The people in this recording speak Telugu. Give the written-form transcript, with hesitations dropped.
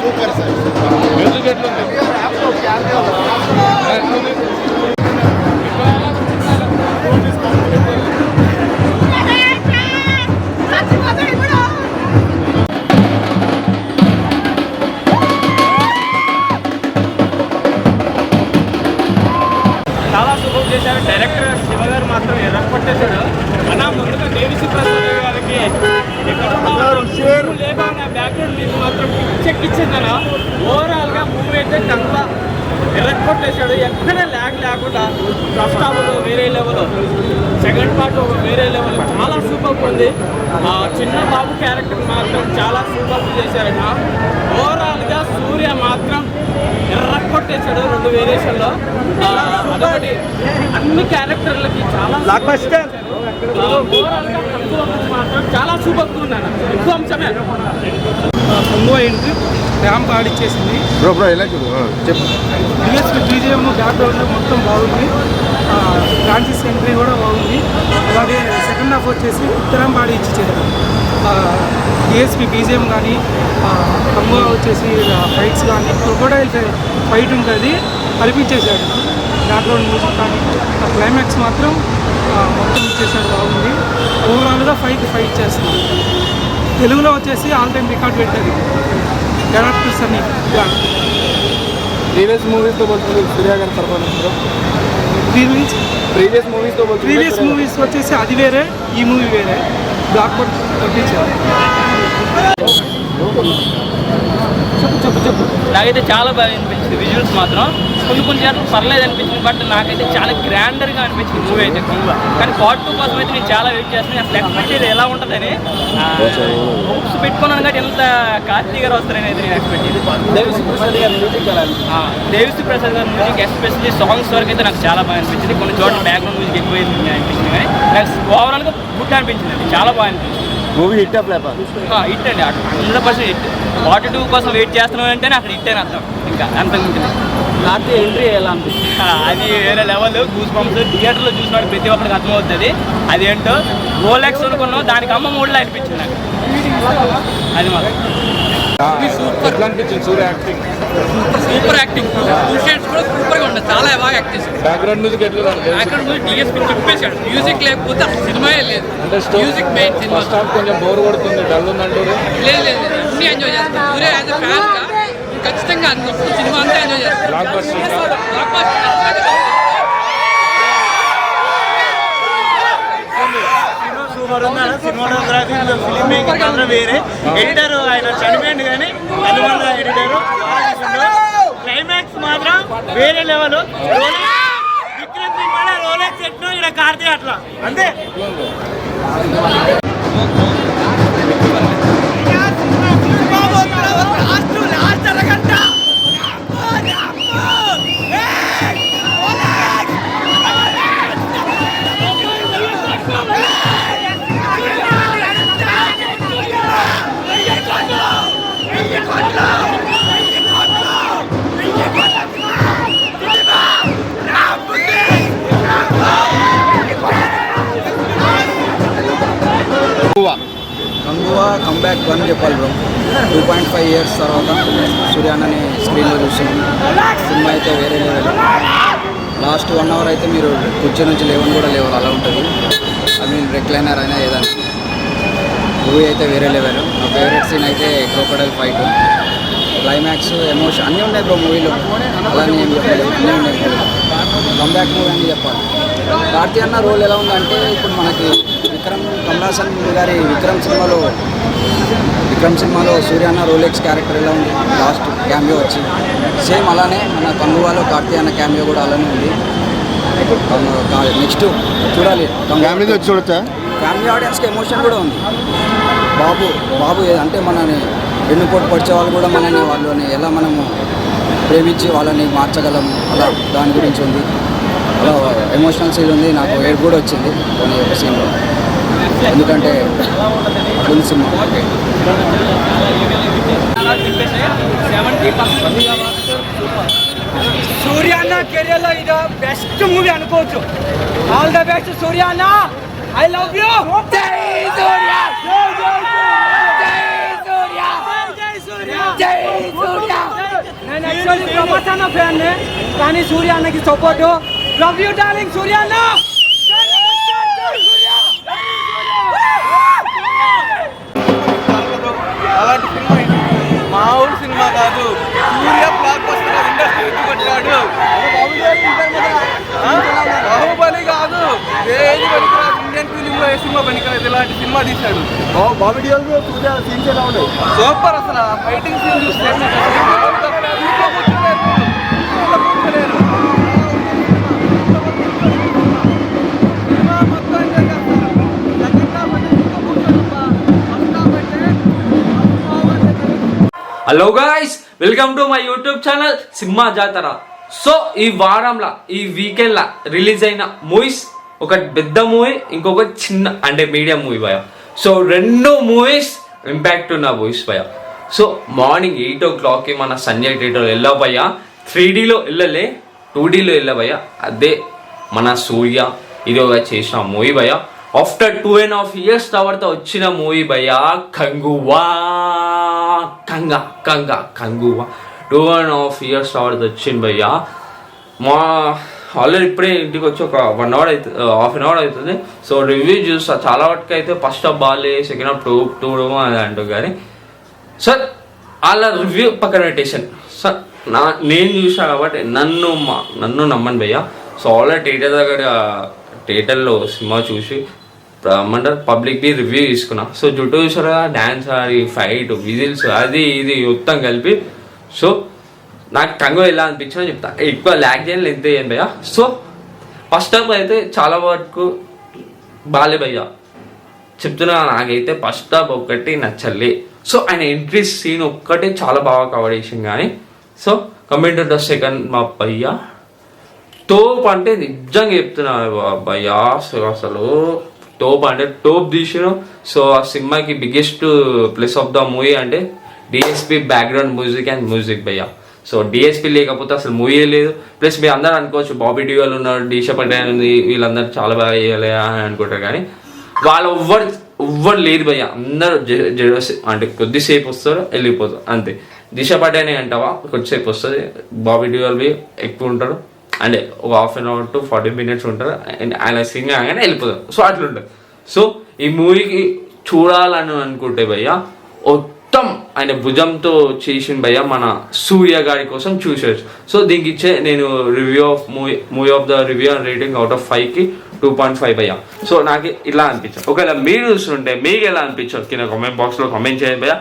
Super sir. మ్యూజిక్ ఎట్లుంది? చాలా సూపర్ చేశారు. డైరెక్టర్ శివ గారు మాత్రం ఎర్రకొట్టేశాడు. అన్నా ముందుగా దేవిశ్రీ ప్రసాద్ గారికి లేకుండా బ్యాక్గ్రౌండ్ మీకు మాత్రం పిచ్చెక్కిచ్చిందన్న. ఓవరాల్గా మూవీ అయితే కంప ఎర్రకొట్టేశాడు. ఎక్కడ ల్యాగ్ లేకుండా ఫస్ట్ హాఫ్లో వేరే లెవెల్, సెకండ్ పార్ట్ వేరే లెవెల్, చాలా సూపర్ ఉంది. చిన్న బాబు క్యారెక్టర్ మాత్రం చాలా సూపర్ చేశారన్న. ఓవరాల్గా సూర్య మాత్రం ఎర్రకొట్టేశాడు 2 వేరియేషన్లో. అదొకటి అన్ని క్యారెక్టర్లకి చాలా మాత్రం చాలా సూపర్ ఉందన్న. ఎక్కువ అంశమే కొంగు అయింది, ర్యాంప్ ఆడిచ్చేసింది. ఎలా చూడు చెప్పు. డిఎస్పీ బీజిఎం బ్యాక్గ్రౌండ్ మొత్తం బాగుంది. ఫ్రాన్సిస్ ఎంట్రీ కూడా బాగుంది. అలాగే సెకండ్ హాఫ్ వచ్చేసి ర్యాంప్ ఆడి ఇచ్చేది. డిఎస్పీ బీజిఎం కానీ కొంగు వచ్చేసి ఫైట్స్ కానీ క్రొకోడైల్ ఫైట్ ఉంటుంది కల్పించేశాడు. బ్యాక్గ్రౌండ్ మ్యూజిక్ కానీ క్లైమాక్స్ మాత్రం మొత్తం ఇచ్చేసాడు, బాగుంది. ఓవరాల్గా ఫైట్ చేస్తున్నాం. తెలుగులో వచ్చేసి ఆల్ టైమ్ రికార్డ్ పెట్టేది డైరెక్టర్స్ అని. ప్రీవియస్ మూవీస్తో పోల్చుకుంటే సూర్య గారి పర్ఫార్మెన్స్ ప్రీవియస్ మూవీస్ వచ్చేసి అది వేరే, ఈ మూవీ వేరే. బ్లాక్ బస్టర్ కొట్టించారు. చెప్పు. నాకైతే చాలా బాగా అనిపించింది. విజువల్స్ మాత్రం కొన్ని చేతులు పర్లేదు అనిపించింది. బట్ నాకైతే చాలా గ్రాండర్గా అనిపించింది మూవీ అయితే కొంగ. కానీ పార్ట్ 2 కోసం అయితే నేను చాలా వెయిట్ చేస్తున్నాను. అసలు ఎక్స్పెక్ట్ చేయలేదు ఎలా ఉంటుందని. హోప్స్ పెట్టుకున్నాను కానీ ఎంత కార్తీక్ గారు వస్తారని అయితే నేను ఎక్స్పెక్ట్ చేయలేదు. దేవిశ్రీ ప్రసాద్ గారి మ్యూజిక్ ఎస్పెషల్లీ సాంగ్స్ వరకు అయితే నాకు చాలా బాగా అనిపించింది. కొన్ని చోట్ల బ్యాక్గ్రౌండ్ మ్యూజిక్ ఎక్కువ అనిపించింది కానీ నాకు ఓవరాల్గా గుడ్ అనిపించింది. అది చాలా బాగా అనిపించింది. మూవీ హిట్ హిట్ అండి. 100% హిట్. పార్ట్ 2 కోసం వెయిట్ చేస్తున్నాం అంటేనే అక్కడ హిట్ అని అర్థం. ఇంకా అంత కార్తీక్ ఎంట్రీ ఎలా అనిపిస్తుంది? అది వేరే లెవెల్. గూస్ బంప్స్ థియేటర్లో చూసినాడు ప్రతి ఒక్కరికి అర్థమవుతుంది. అదేంటో రోలెక్స్ అనుకున్నాం, దానికి అమ్మ మూడులో అనిపించింది నాకు. అది మాత్రం ఎట్లా అనిపించింది సూర్య యాక్టింగ్? Super acting. 2 షేడ్స్ కూడా సూపర్గా ఉంటుంది. చాలా బాగా యాక్ట్ చేశాడు. బ్యాక్గ్రౌండ్ మ్యూజిక్ ఎట్లా? బ్యాక్గ్రౌండ్ మ్యూజిక్ డిఎస్పీ చెప్పేశాడు. మ్యూజిక్ లేకపోతే అసలు సినిమాయే లేదు. Music main cinema. First half కొంచెం బోర్ కొడుతుంది, డల్ ఉందంటారు. లేదు అన్ని ఎంజాయ్ చేస్తాను. సూర్య యాజ్ అ ఫ్యాన్గా ఖచ్చితంగా సినిమా అంతా ఎంజాయ్ చేస్తాను. Block buster cinematography film making అంతా వేరే. ఎడిటర్ ఆయన చనిపోయింది కానీ అందువల్ల ఎడిటర్ క్లైమాక్స్ మాత్రం వేరే లెవెల్. విక్రమ్ సినిమాలో రోలెక్స్ ఎట్నో ఇక్కడ కార్తీక్ అట్లా అంతే. కంగువా కంబ్యాక్ అని చెప్పాలి బ్రో. 2.5 years తర్వాత సూర్యాన్నని స్క్రీన్లో చూస్తున్నాం. సినిమా అయితే వేరే లెవెల్. లాస్ట్ 1 hour అయితే మీరు కుర్చీ నుంచి లేవని కూడా లేవాలి, అలా ఉంటుంది. ఐ మీన్ రెక్లైనర్ అయినా ఏదైనా. మూవీ అయితే వేరే లెవెల్. నా ఫేవరెట్ సీన్ అయితే క్రోకోడైల్ ఫైట్. క్లైమాక్స్, ఎమోషన్ అన్నీ ఉన్నాయి బ్రో మూవీలో. అలానే ఏం చెప్పలేదు, అన్నీ ఉన్నాయి మూవీలో. కంబ్యాక్ మూవీ అని చెప్పాలి. కార్తీక్ అన్న రోల్ ఎలా ఉందంటే ఇప్పుడు మనకి కమల్ హాసన్ గారి విక్రమ్ సినిమాలో సూర్య అన్న రోలెక్స్ క్యారెక్టర్ ఎలా ఉంది, లాస్ట్ క్యామియో వచ్చి సేమ్ అలానే మన కంగువాలో కార్తీక్ అన్న క్యామియో కూడా అలానే ఉంది. నెక్స్ట్ చూడాలి. చూడొచ్చా? ఫ్యామిలీ ఆడియన్స్కి ఎమోషన్ కూడా ఉంది. బాబు అంటే మనని వెన్నుపోటు పొడిచే వాళ్ళు కూడా వాళ్ళని ఎలా మనము ప్రేమించి వాళ్ళని మార్చగలము, అలా దాని గురించి ఉంది. అలా ఎమోషనల్ సీన్ ఉంది. నాకు ఏడు కూడా వచ్చింది కొన్ని ఒక సీన్లో, ఎందుకంటే అట్లుంది సినిమా. సూర్య అన్న కెరియర్లో ఇది బెస్ట్ మూవీ అనుకోవచ్చు. ఆల్ ద బెస్ట్ సూర్య అన్న. I love you. జై సూర్య, జై సూర్య, జై సూర్య, జై సూర్య, జై సూర్య. యాక్చువల్లీ ప్రభాస్ అన్న ఫ్యాన్ కానీ సూర్య అన్నకి సపోర్ట్. లవ్ యూ డార్లింగ్ సూర్య అన్న. అలాంటి సినిమా మామూలు సినిమా కాదు. సూర్య బ్లాక్ బస్టర్ ఇండస్ట్రీ కొట్టాడు. బాహుబలి కాదు, ఏది పనికిరాదు. ఇండియన్ ఫిలిం లో ఏ సినిమా పనికిరాదు, ఇలాంటి సినిమా తీశాడు. సూపర్. అసలు ఫైటింగ్ సీన్ చూస్తే hello guys, welcome to my YouTube channel cinema జాతర. సో ఈ వారంలో ఈ వీకెండ్లో రిలీజ్ అయిన మూవీస్, ఒక పెద్ద మూవీ, ఇంకొక చిన్న అంటే మీడియం మూవీ భయ. సో రెండు మూవీస్ ఇంపాక్ట్ ఉన్న మూవీస్ భయ. సో మార్నింగ్ 8 o'clockకి మన సంజయ్ థియేటర్లో వెళ్ళబోయా. 3Dలో వెళ్ళలే, 2Dలో వెళ్ళబోయా. అదే మన సూర్య హీరోగా చేసిన మూవీ భయ. ఆఫ్టర్ 2.5 years తర్వాత వచ్చిన మూవీ భయ్యా కంగువా. కంగువా 2.5 years తర్వాత వచ్చింది భయ్యా. మా ఆల్రెడీ ఇప్పుడే ఇంటికి వచ్చి ఒక 1 hour అవుతుంది, హాఫ్ అన్ అవర్ అవుతుంది. సో రివ్యూ చూస్తా. చాలా వరకు అయితే ఫస్ట్ హాఫ్ బాగాలే, సెకండ్ హాఫ్ టూ అని అంటారు. కానీ సార్ వాళ్ళ రివ్యూ పక్కన పెట్టేసాను సార్. నేను చూసాను కాబట్టి నన్ను నమ్మను భయ్యా. సో ఆల్రెడీ థియేటర్లో సినిమా చూసి ఏమంటారు పబ్లిక్ది రివ్యూ తీసుకున్నా. సో జుట్టు చూసారా, డ్యాన్స్ ఆడి, ఫైట్, విజిల్స్, అది ఇది మొత్తం కలిపి. సో నాకు కంగు ఎలా అనిపించిందో చెప్తా. ఎక్కువ ల్యాక్ చేయని ఎంత చేయండి భయ్యా. సో ఫస్ట్ హాఫ్ అయితే చాలా వరకు బాలే భయ్యా చెప్తున్నా. నాకైతే ఫస్ట్ హాఫ్ ఒక్కటి నచ్చలే. సో ఆయన ఎంట్రీ సీన్ ఒక్కటే చాలా బాగా కవర్ చేసింది. కానీ so coming to the second మా భయ్యా, తోప్ అంటే నిజంగా చెప్తున్నా భయ్యా, అసలు తోప్ అంటే తోప్ తీసిన. సో ఆ సినిమాకి biggest plus of the movie అంటే DSP background music and music భయ్యా. సో డిఎస్పి లేకపోతే అసలు మూవీ లేదు. ప్లస్ మీరు అందరూ అనుకోవచ్చు బాబీ డియోల్ ఉన్నారు, డీషా పటేల్ ఉంది, వీళ్ళందరూ చాలా బాగా వేయాలి అని అనుకుంటారు. కానీ వాళ్ళు ఎవ్వరు లేదు భయ్యా. అందరూ అంటే కొద్దిసేపు వస్తారు, వెళ్ళిపోతారు అంతే. దిశా పటేల్ అంటావా, కొద్దిసేపు వస్తుంది. బాబీ డియోల్ ఎక్కువ ఉంటారు, అంటే ఒక half an hour to 40 minutes ఉంటారు. ఆయన సింగ్ కాగానే వెళ్ళిపోతారు. సో అట్లుంటుంది. సో ఈ మూవీకి చూడాలని అనుకుంటే భయ్యా మొత్తం ఆయన భుజంతో చేసిన భయ్యా మన సూర్య గారి కోసం చూసేచ్చు. సో దీనికి ఇచ్చే నేను review of movie of the review and rating out of 5కి 2.5 భయ్యా. సో నాకు ఇలా అనిపించారు. ఒకవేళ మీరు చూస్తుంటే మీకు ఎలా అనిపించారు కింద కామెంట్ బాక్స్లో కామెంట్ చేయండి భయ్యా.